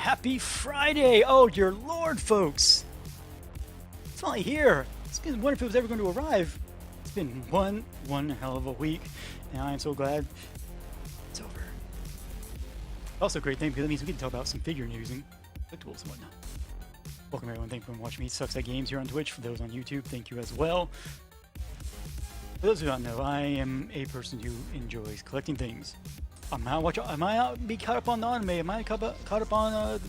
Happy Friday! Oh dear Lord, folks! It's finally here! It's been wondering if it was ever going to arrive. It's been one hell of a week, and I am so glad it's over. Also a great thing, because that means we can talk about some figure news and collectibles and whatnot. Welcome everyone, thank you for watching me, Sucks at Games here on Twitch. For those on YouTube, thank you as well. For those who don't know, I am a person who enjoys collecting things. I might be caught up on the anime, I might caught up on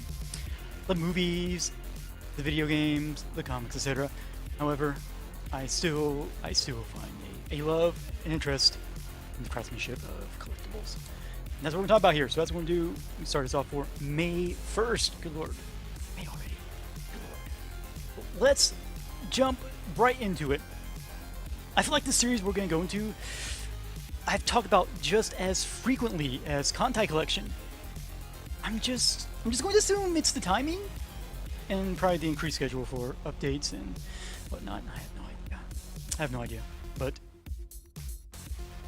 the movies, the video games, the comics, etc. However, I still find a love and interest in the craftsmanship of collectibles. And that's what we're talking about here. So that's what we're going to do. We start us off for May 1st. Good Lord. May already. Good Lord. Let's jump right into it. I feel like the series we're going to go into, I've talked about just as frequently as Kantai Collection. I'm just going to assume it's the timing and probably the increased schedule for updates and whatnot. I have no idea. But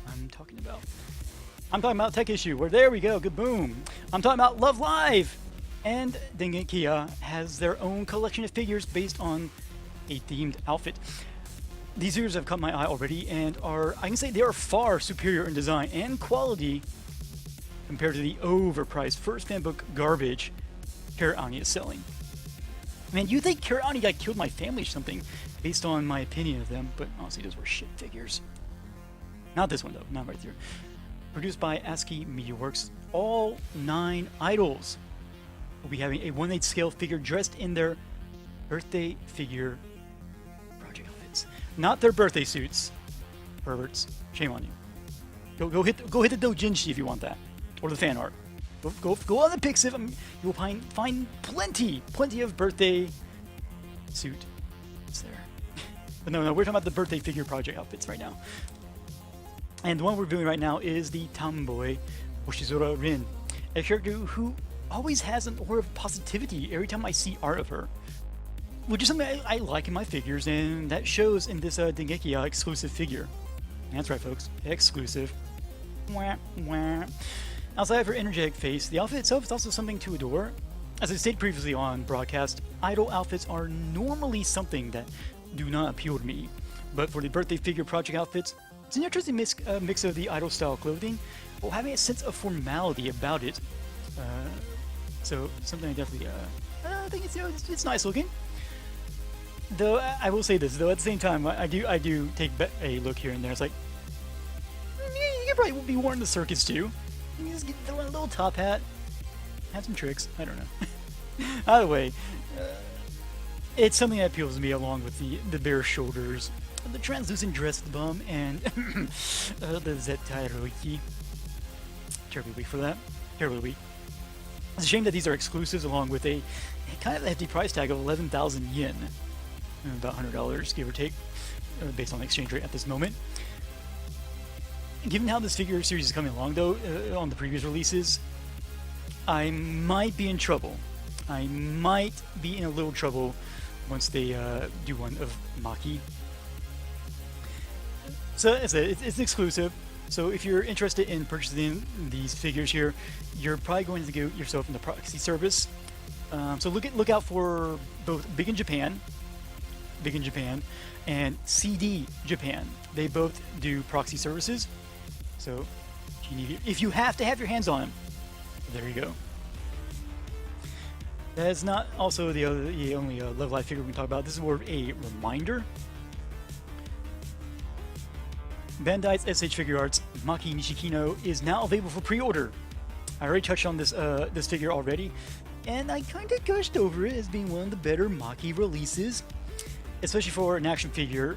I'm talking about Tech Issue, where there we go, good boom. I'm talking about Love Live! And Dengekia has their own collection of figures based on a themed outfit. These figures have caught my eye already and I can say they are far superior in design and quality compared to the overpriced first fan book garbage Karaani is selling. Man, you think Karaani got killed my family or something based on my opinion of them, but honestly those were shit figures. Not this one though, not right there. Produced by ASCII Media Works, all 9 idols will be having a 1/8 scale figure dressed in their birthday figure project outfits. Not their birthday suits. Perverts. Shame on you. Go hit the doujinshi if you want that. Or the fan art. Go on the Pixiv. You will find plenty of birthday suit. It's there. But no, we're talking about the birthday figure project outfits right now. And the one we're doing right now is the tomboy Hoshizora Rin, a character who always has an aura of positivity every time I see art of her, which is something I like in my figures, and that shows in this Dengekia exclusive figure. That's right, folks, exclusive. Wah, wah. Outside of her energetic face, the outfit itself is also something to adore. As I stated previously on broadcast, idol outfits are normally something that do not appeal to me, but for the birthday figure project outfits, it's an interesting mix of the idol style clothing while having a sense of formality about it. So something I definitely I think it's nice looking. Though I will say this, though at the same time I do take a look here and there. It's like you could probably be worn in the circus too. You just throw in a little top hat, have some tricks. I don't know. Either way, it's something that appeals to me, along with the bare shoulders, the translucent dressed bum, and the Zetairoiki. Terribly weak for that. Terribly weak. It's a shame that these are exclusives, along with a kind of hefty price tag of 11,000 yen, about $100, give or take, based on the exchange rate at this moment. Given how this figure series is coming along, though, on the previous releases, I might be in trouble. I might be in a little trouble once they do one of Maki. So it's an exclusive. So if you're interested in purchasing these figures here, you're probably going to go yourself in the proxy service. So look out for both Big in Japan, and CD Japan. They both do proxy services. So if you have to have your hands on them, there you go. That is not also the only Love Live figure we can talk about. This is more of a reminder. Bandai's SH Figuarts Maki Nishikino is now available for pre-order. I already touched on this figure already, and I kind of gushed over it as being one of the better Maki releases, especially for an action figure.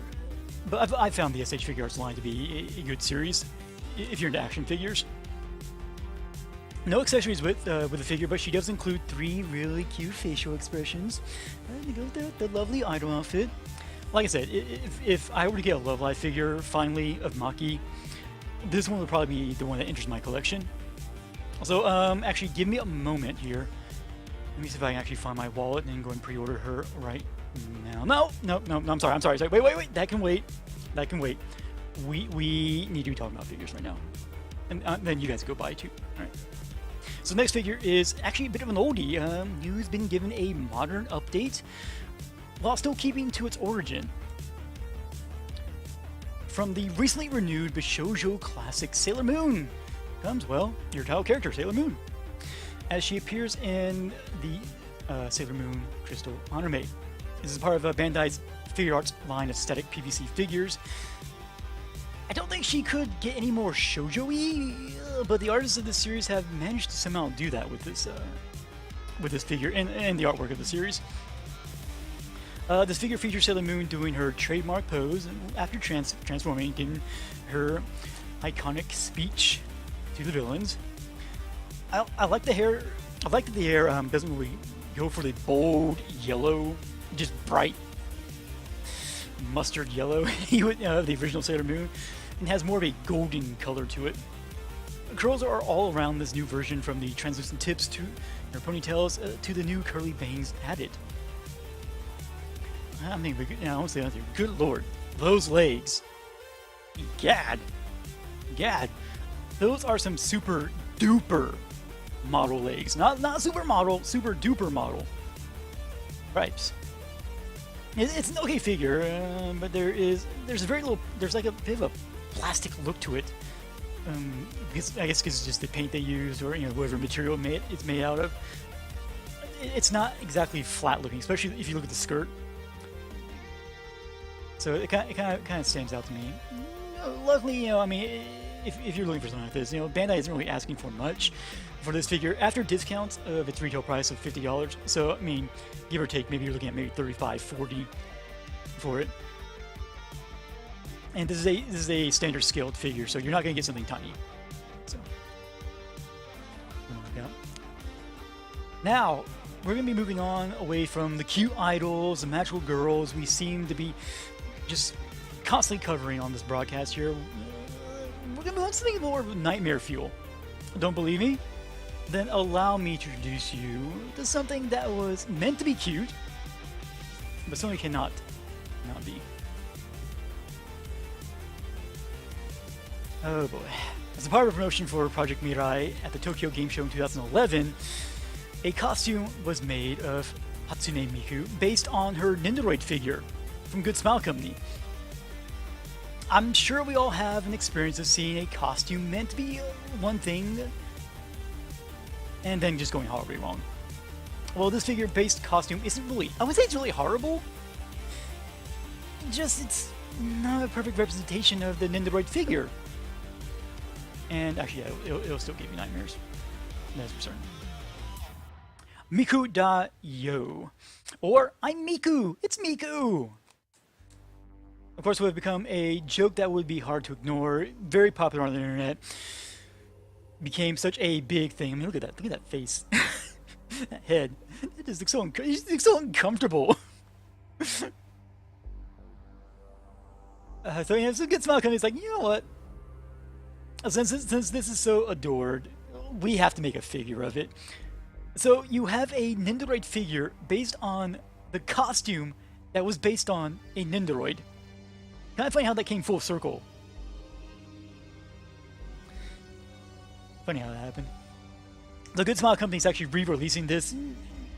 But I've found the SH Figuarts line to be a good series if you're into action figures. No accessories with the figure, but she does include 3 really cute facial expressions. You go with the lovely idol outfit. Like I said, if I were to get a Love Live figure finally of Maki, this one would probably be the one that enters my collection. So actually, give me a moment here. Let me see if I can actually find my wallet and go and pre-order her right now. No, I'm sorry. Wait. That can wait. We need to be talking about figures right now. And then you guys go buy too. All right. So the next figure is actually a bit of an oldie, who's been given a modern update while still keeping to its origin. From the recently renewed Bishoujo classic Sailor Moon comes, well, your title character, Sailor Moon, as she appears in the Sailor Moon Crystal Anime. This is part of Bandai's Figuarts line of static PVC figures. I don't think she could get any more shoujo-y, but the artists of this series have managed to somehow do that with this figure and the artwork of the series. This figure features Sailor Moon doing her trademark pose after transforming, giving her iconic speech to the villains. I like the hair. I like that the hair doesn't really go for the bold yellow, just bright mustard yellow the original Sailor Moon, and has more of a golden color to it. The curls are all around this new version, from the translucent tips to her ponytails to the new curly bangs added. I mean, honestly, good lord, those legs. Gad. Those are some super duper model legs. Not super model, super duper model. Right. It's an okay figure, but there's like a bit of a plastic look to it. Because I guess it's just the paint they used, or whatever material it's made out of. It's not exactly flat looking, especially if you look at the skirt. So it kind of stands out to me. Luckily, I mean, if you're looking for something like this, Bandai isn't really asking for much for this figure after discounts of its retail price of $50. So I mean, give or take, maybe you're looking at maybe $35, $40 for it. And this is a standard scaled figure, so you're not going to get something tiny. So yeah. Now we're going to be moving on away from the cute idols, the magical girls we seem to be just constantly covering on this broadcast here. We're going to move on to something more nightmare fuel. Don't believe me? Then allow me to introduce you to something that was meant to be cute, but something cannot not be. Oh boy. As a part of a promotion for Project Mirai at the Tokyo Game Show in 2011, a costume was made of Hatsune Miku based on her Nendoroid figure from Good Smile Company. I'm sure we all have an experience of seeing a costume meant to be one thing and then just going horribly wrong. Well, this figure-based costume isn't really, I wouldn't say it's really horrible, just it's not a perfect representation of the Nendoroid figure. And actually, yeah, it'll still give you nightmares. That's for certain. Mikudayo. Or, I'm Miku! It's Miku! Of course, it would have become a joke that would be hard to ignore. Very popular on the internet. Became such a big thing. I mean, look at that. Look at that face. That head. It just looks so uncomfortable. So, yeah, so Good Smile Company's like, you know what? Since this is so adored, we have to make a figure of it. So you have a Nendoroid figure based on the costume that was based on a Nendoroid. Kind of funny how that came full circle. Funny how that happened. The Good Smile Company is actually re-releasing this.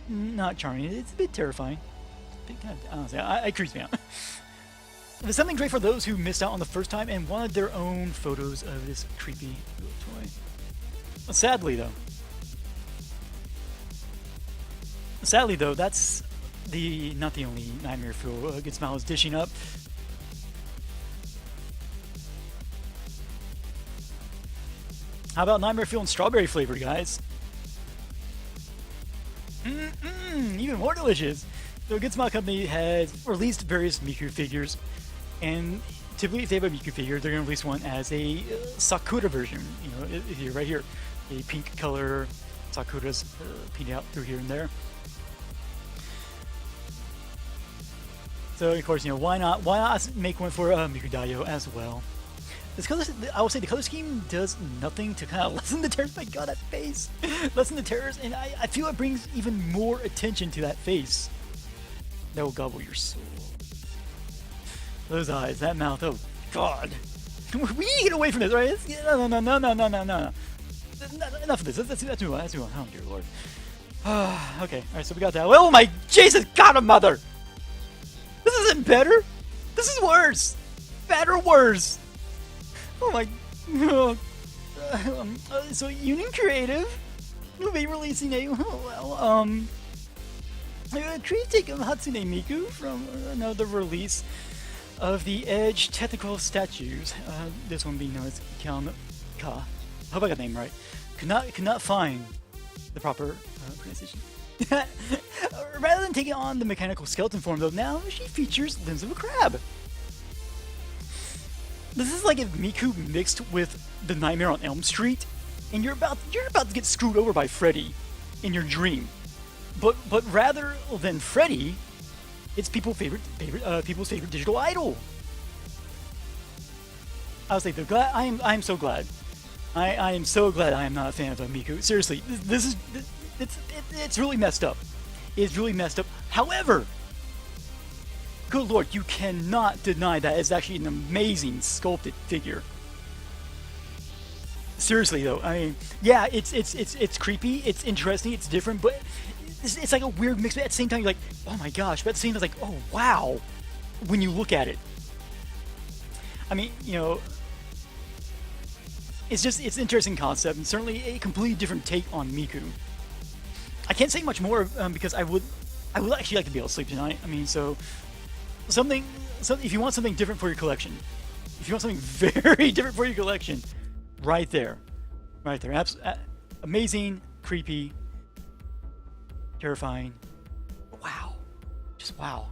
Not charming. It's a bit terrifying. Honestly, it creeps me out. There's something great for those who missed out on the first time and wanted their own photos of this creepy little toy. Sadly though, that's not the only nightmare fuel Good Smile is dishing up. How about nightmare fuel and strawberry flavored, guys? Even more delicious. So Good Smile Company has released various Miku figures. And typically, if they have a Miku figure, they're going to release one as a Sakura version. Right here, a pink color Sakura's painted out through here and there. So of course, why not make one for Mikudayo as well? This color, I will say, the color scheme does nothing to kind of lessen the terrors. My God, that face, lessen the terrors, and I feel it brings even more attention to that face. That will gobble your soul. Those eyes, that mouth, oh God. We need to get away from this, right? No. enough of this. Let's move on. Let's move on. Oh dear lord. Okay. All right. So we got that. Oh my Jesus, God, a mother! This isn't better. This is worse. Better, worse. Oh my. So Union Creative will be releasing a creative take of Hatsune Miku from another release of the Hdge technical statues. This one being known as Calne Ca. I hope I got the name right. Could not find the proper pronunciation. Rather than taking on the mechanical skeleton form, though, now she features limbs of a crab. This is like if Miku mixed with the Nightmare on Elm Street, and you're about to get screwed over by Freddy in your dream. But rather than Freddy, it's people's favorite digital idol. I was like, I'm so glad. I am so glad I am not a fan of Miku. Seriously, it's really messed up. It's really messed up. However, good lord, you cannot deny that it's actually an amazing sculpted figure. Seriously though, I mean, yeah, it's creepy, it's interesting, it's different, but it's like a weird mix. But at the same time, you're like, oh my gosh. But at the same time, it's like, oh wow, when you look at it. I mean, you know, it's an interesting concept, and certainly a completely different take on Miku. I can't say much more because I would actually like to be able to sleep tonight. I mean, so if you want something different for your collection, if you want something very different for your collection, right there, amazing, creepy, terrifying, wow, just wow.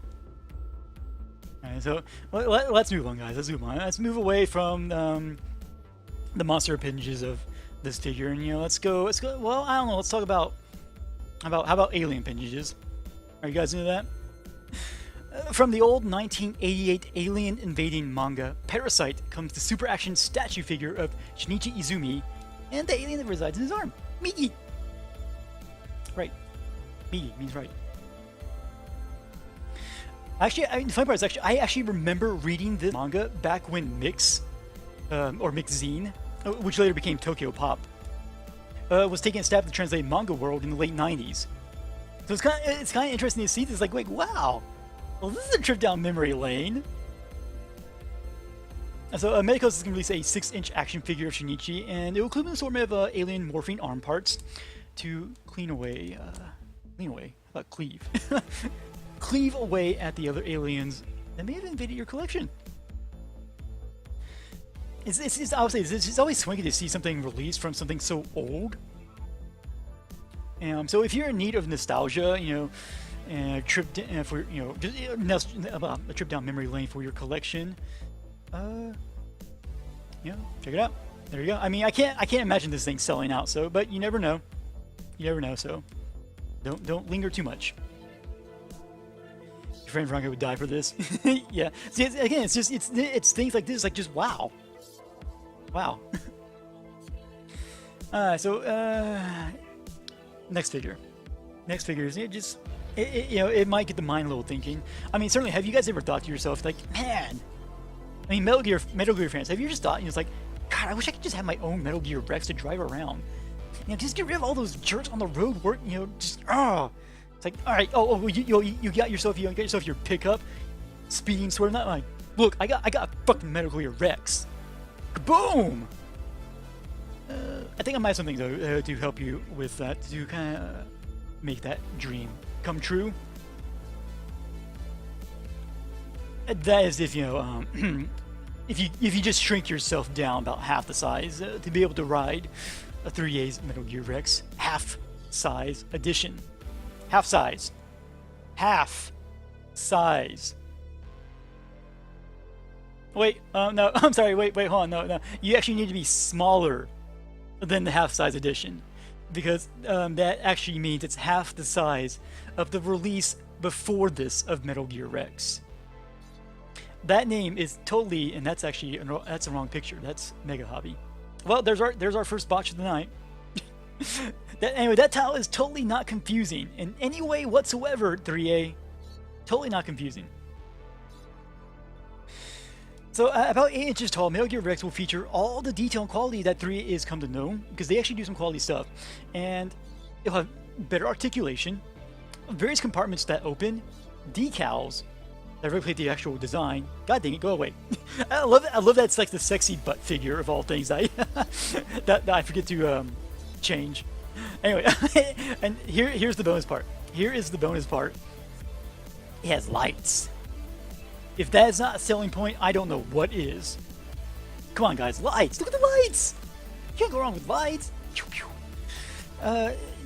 Alright, so let's move on, guys. Let's move on. Let's move away from the monster appendages of this figure, and you know, let's go. Well, I don't know. Let's talk about how about alien appendages. Are you guys into that? From the old 1988 alien invading manga, Parasyte comes the super action statue figure of Shinichi Izumi and the alien that resides in his arm, Migi. Right. Migi means right. Actually, the funny part is I actually remember reading this manga back when Mix, or Mixzine, which later became Tokyo Pop, was taking a stab at the translated manga world in the late 90s. So it's kind of interesting to see this. Like, wait, wow. Well, this is a trip down memory lane. So, Medicos is going to release a 6-inch action figure of Shinichi, and it will include an assortment of alien morphine arm parts to cleave away at the other aliens that may have invaded your collection. I would say it's always swingy to see something released from something so old. So if you're in need of nostalgia, you know, and a trip for a trip down memory lane for your collection, you know, check it out. There you go. I mean, I can't imagine this thing selling out. So, but you never know. You never know. So, don't linger too much. Your friend Veronica would die for this. Yeah. See, again, it's things like this, like just wow. Wow. Next figure is it might get the mind a little thinking. I mean, certainly, have you guys ever thought to yourself, like, man, I mean, Metal Gear fans, have you just thought, it's like, God, I wish I could just have my own Metal Gear Rex to drive around. You know, just get rid of all those jerks on the road work, it's like, all right, you got yourself your pickup, speeding sort of, not like, look, I got a fucking Metal Gear Rex. Kaboom! I think I might have something though to help you with that, to kind of make that dream come true. That is if if you just shrink yourself down about half the size to be able to ride a 3A's Metal Gear Rex half size edition. Half size. Wait, no, I'm sorry, wait, hold on, no. You actually need to be smaller than the half-size edition, because that actually means it's half the size of the release before this of Metal Gear Rex. That name is totally, and that's actually, that's a wrong picture, that's Mega Hobby. Well, there's our first botch of the night. Anyway, that title is totally not confusing in any way whatsoever, 3A. Totally not confusing. So about 8 inches tall, Metal Gear Rex will feature all the detail and quality that 3A is come to know, because they actually do some quality stuff. And it'll have better articulation, various compartments that open, decals that replicate the actual design. God dang it, go away. I love that it's like the sexy butt figure of all things that I forget to change. Anyway, and here's the bonus part. Here is the bonus part. It has lights. If that is not a selling point, I don't know what is. Come on, guys, lights! Look at the lights! You can't go wrong with lights!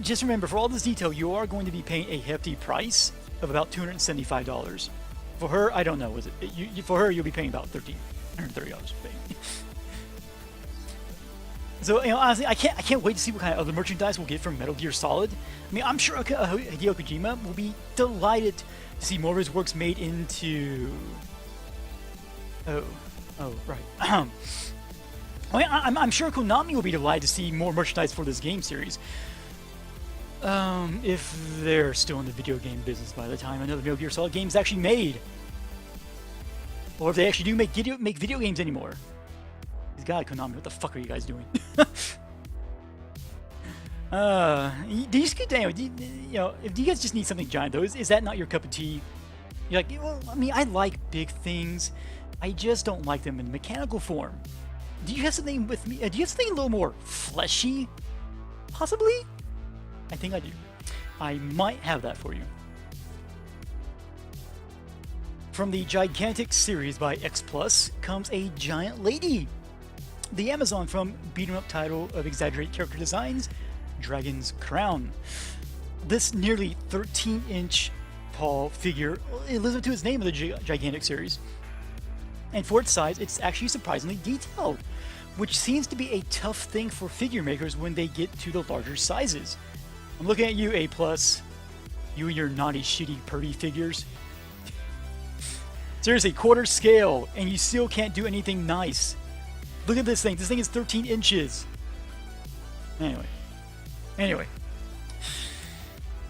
Just remember, for all this detail, you are going to be paying a hefty price of about $275. For her, I don't know. Was it? For her, you'll be paying about $1,330. So, honestly, I can't wait to see what kind of other merchandise we'll get from Metal Gear Solid. I mean, I'm sure Hideo Kojima will be delighted to see more of his works made into... Oh, right. I mean, I'm sure Konami will be delighted to see more merchandise for this game series. If they're still in the video game business by the time another Metal Gear Solid game is actually made. Or if they actually do make video games anymore. God, Konami, what the fuck are you guys doing? Do you guys just need something giant though? Is that not your cup of tea? You're like, well, I mean, I like big things. I just don't like them in mechanical form. Do you have something with me? Do you have something a little more fleshy? Possibly? I think I do. I might have that for you. From the Gigantic series by X Plus comes a giant lady. The Amazon from beat-em-up title of exaggerated character designs, Dragon's Crown. This nearly 13-inch tall figure, it lives up to its name of the Gigantic series. And for its size, it's actually surprisingly detailed, which seems to be a tough thing for figure makers when they get to the larger sizes. I'm looking at you, A+. You and your naughty, shitty, purdy figures. Seriously, quarter scale, and you still can't do anything nice. Look at this thing. This thing is 13 inches. Anyway.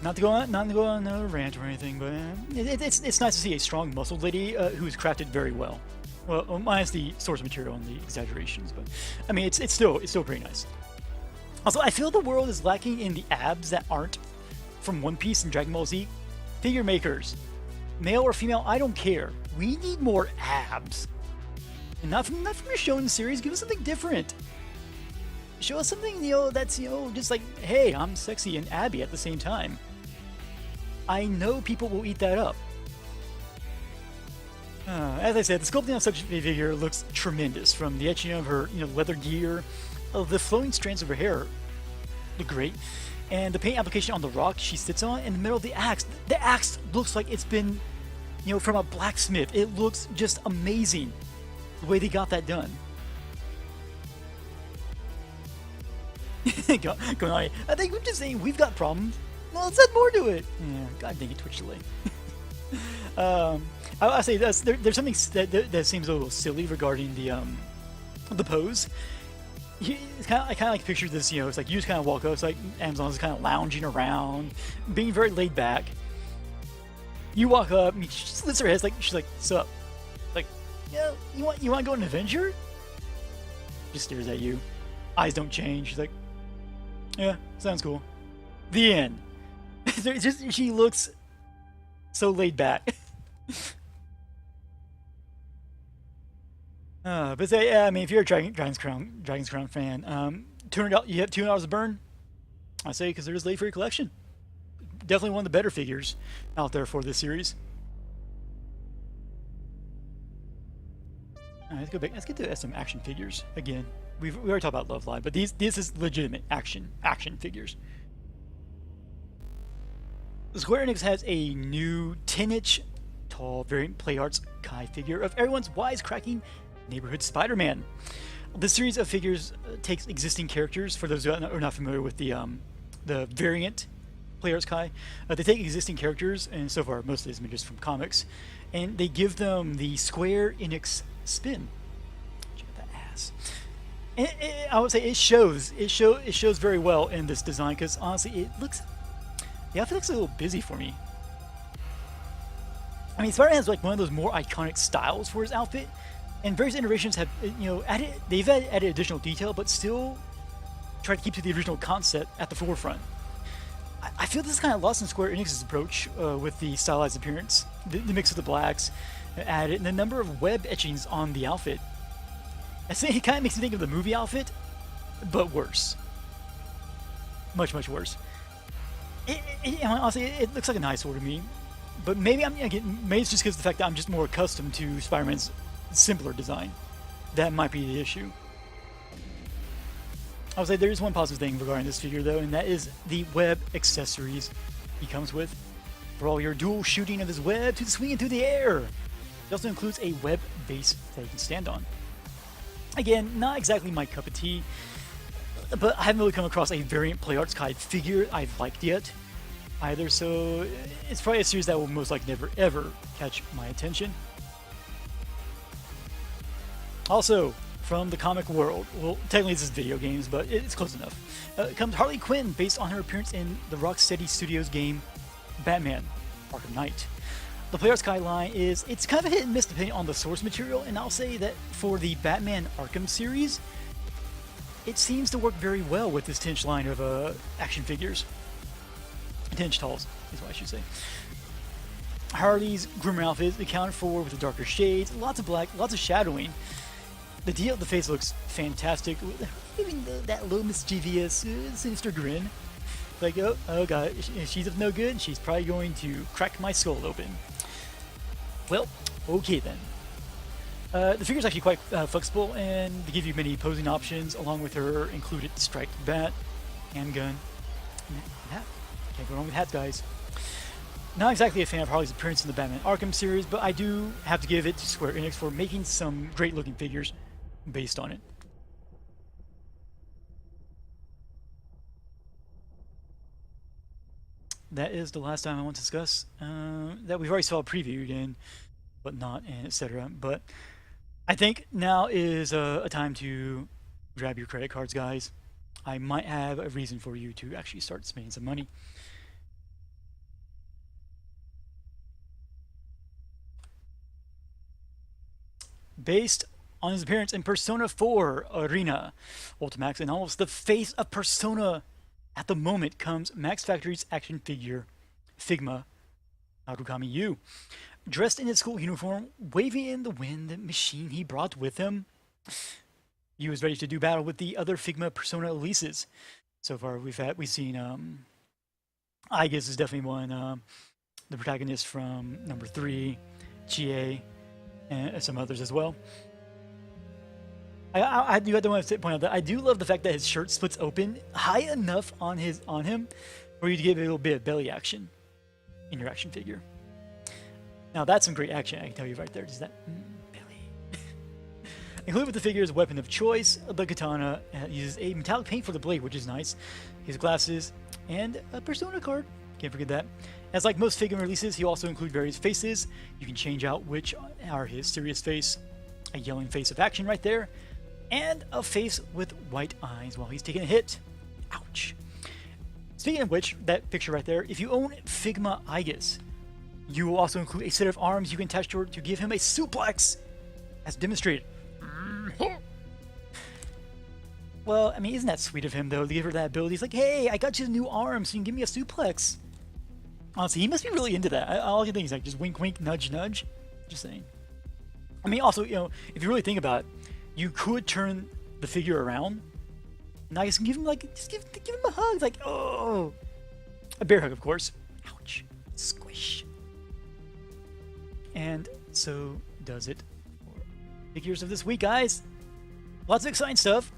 Not to go on a rant or anything, but it's nice to see a strong, muscled lady who's crafted very well. Well, minus the source material and the exaggerations, but I mean, it's still pretty nice. Also, I feel the world is lacking in the abs that aren't from One Piece and Dragon Ball Z. Figure makers, male or female, I don't care. We need more abs. And not from your shonen series. Give us something different. Show us something, that's, just like, hey, I'm sexy and abby at the same time. I know people will eat that up. As I said, the sculpting on such a figure looks tremendous. From the etching of her, leather gear, the flowing strands of her hair look great, and the paint application on the rock she sits on in the middle of the axe. The axe looks like it's been, from a blacksmith. It looks just amazing. The way they got that done. Going on. I think we're just saying we've got problems. Well, let's add more to it. Yeah, god dang it, Twitch delay. I say there's something that seems a little silly regarding the pose. I kind of like picture this. It's like you just kind of walk up. It's like Amazon's kind of lounging around, being very laid back. You walk up, and she just lifts her head. She's like, "Sup?" Like, yeah, you want to go an Avenger? Just stares at you. Eyes don't change. She's like, yeah, sounds cool. The end. She looks so laid back. But I mean, if you're a Dragon's Crown fan, $200, you have $200 to burn. I say because they're just late for your collection. Definitely one of the better figures out there for this series. All right, let's go back. Let's get to some action figures again. We already talked about Love Live, but this is legitimate action figures. Square Enix has a new 10-inch tall variant PlayArts Kai figure of everyone's wisecracking neighborhood Spider-Man. This series of figures takes existing characters. For those who are not familiar with the variant PlayArts Kai, they take existing characters, and so far most of these images from comics, and they give them the Square Enix spin. Check that ass. And I would say it shows very well in this design, because honestly, the outfit looks a little busy for me. I mean, Spider-Man has like one of those more iconic styles for his outfit, And various iterations have, they've added additional detail, but still try to keep to the original concept at the forefront. I feel this is kind of lost in Square Enix's approach with the stylized appearance, the mix of the blacks added, and the number of web etchings on the outfit. It kind of makes me think of the movie outfit, but worse. Much, much worse. Honestly, it looks like an eyesore to me. But maybe maybe it's just because of the fact that I'm just more accustomed to Spider-Man's simpler design. That might be the issue. I would say there is one positive thing regarding this figure though, and that is the web accessories he comes with. For all your dual shooting of his web to swing it through the air. It also includes a web base that you can stand on. Again, not exactly my cup of tea, but I haven't really come across a variant Figuarts Kai figure I've liked yet either, so it's probably a series that will most likely never ever catch my attention. Also, from the comic world, well, technically this is video games, but it's close enough, comes Harley Quinn, based on her appearance in the Rocksteady Studios game Batman: Arkham Knight. The Figuarts Kai line it's kind of a hit and miss depending on the source material, and I'll say that for the Batman Arkham series, it seems to work very well with this 10-inch line of action figures. 10-inch talls is what I should say. Harley's groomer outfit is accounted for with the darker shades, lots of black, lots of shadowing. The detail of the face looks fantastic, even that little mischievous, sinister grin. Like, oh god, she's up to no good, and she's probably going to crack my skull open. Well, okay then. The figure's actually quite flexible, and they give you many posing options, along with her included striped bat, handgun, and hat. Can't go wrong with hats, guys. Not exactly a fan of Harley's appearance in the Batman Arkham series, but I do have to give it to Square Enix for making some great-looking figures based on it. That is the last time I want to discuss that we've already saw previewed and whatnot and etc. But I think now is a time to grab your credit cards, guys. I might have a reason for you to actually start spending some money. Based on his appearance in Persona 4 Arena, Ultimax, and almost the face of Persona at the moment comes Max Factory's action figure, Figma, Narukami U. Dressed in his school uniform, waving in the wind the machine he brought with him, U is ready to do battle with the other Figma Persona releases. So far, we've seen I guess is definitely one, the protagonist from number 3, Hdge, and some others as well. I do have to point out that I do love the fact that his shirt splits open high enough on him for you to get a little bit of belly action in your action figure. Now that's some great action, I can tell you right there. Just that belly. Included with the figure's weapon of choice, the katana uses a metallic paint for the blade, which is nice. His glasses and a Persona card. Can't forget that. As like most Figma releases, he also includes various faces. You can change out which are his serious face, a yelling face of action right there, and a face with white eyes while he's taking a hit. Ouch. Speaking of which, that picture right there, if you own Figma Aegis, you will also include a set of arms you can attach to give him a suplex, as demonstrated. Well, I mean, isn't that sweet of him, though, to give her that ability? He's like, hey, I got you a new arm, so you can give me a suplex. Honestly, he must be really into that. All I can think is like, just wink, wink, nudge, nudge. Just saying. I mean, also, if you really think about it, you could turn the figure around, and I guess give him just give him a hug. It's like, oh, a bear hug, of course. Ouch, squish. And so does it for figures of this week, guys. Lots of exciting stuff.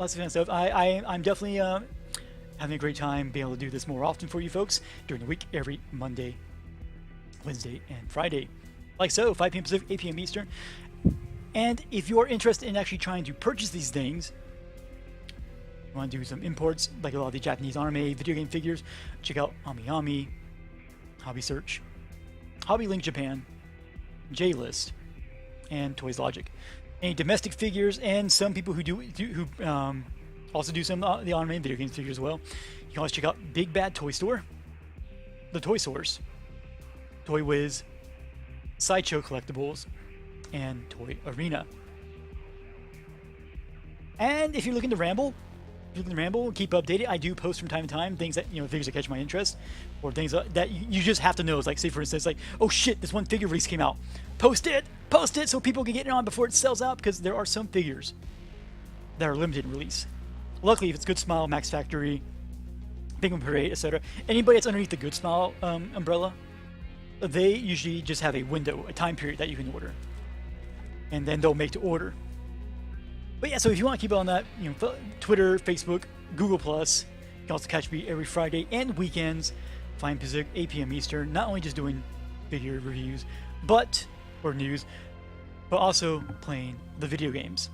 I'm definitely having a great time being able to do this more often for you folks during the week, every Monday, Wednesday, and Friday. Like so, 5 p.m. Pacific, 8 p.m. Eastern. And if you're interested in actually trying to purchase these things, you want to do some imports, like a lot of the Japanese anime video game figures, check out AmiAmi, Hobby Search, Hobby Link Japan, J-List, and Toys Logic. Any domestic figures, and some people who also do some of the anime and video games figures as well. You can always check out Big Bad Toy Store, The Toy Source, Toy Wiz, Sideshow Collectibles, and Toy Arena. And if you're looking to ramble, keep updated. I do post from time to time things that, figures that catch my interest, or things that you just have to know. It's like, say for instance, like, oh shit, this one figure release came out. Post it, so people can get it on before it sells out, because there are some figures that are limited release. Luckily, if it's Good Smile, Max Factory, Figma Parade, etc., anybody that's underneath the Good Smile umbrella, they usually just have a window, a time period that you can order, and then they'll make to order. But yeah, so if you want to keep on that, Twitter, Facebook, Google+, you can also catch me every Friday and weekends, 5 Pacific, 8 p.m. Eastern, not only just doing figure reviews, or news, but also playing the video games.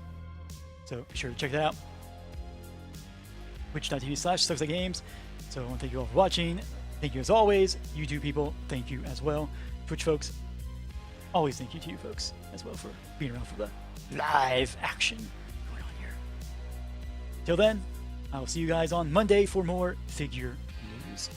So be sure to check that out. Twitch.tv/SucksLikeGames. So I want to thank you all for watching. Thank you as always. YouTube people, thank you as well. Twitch folks, always thank you to you folks as well for being around for the live action going on here. Till then, I will see you guys on Monday for more figure news.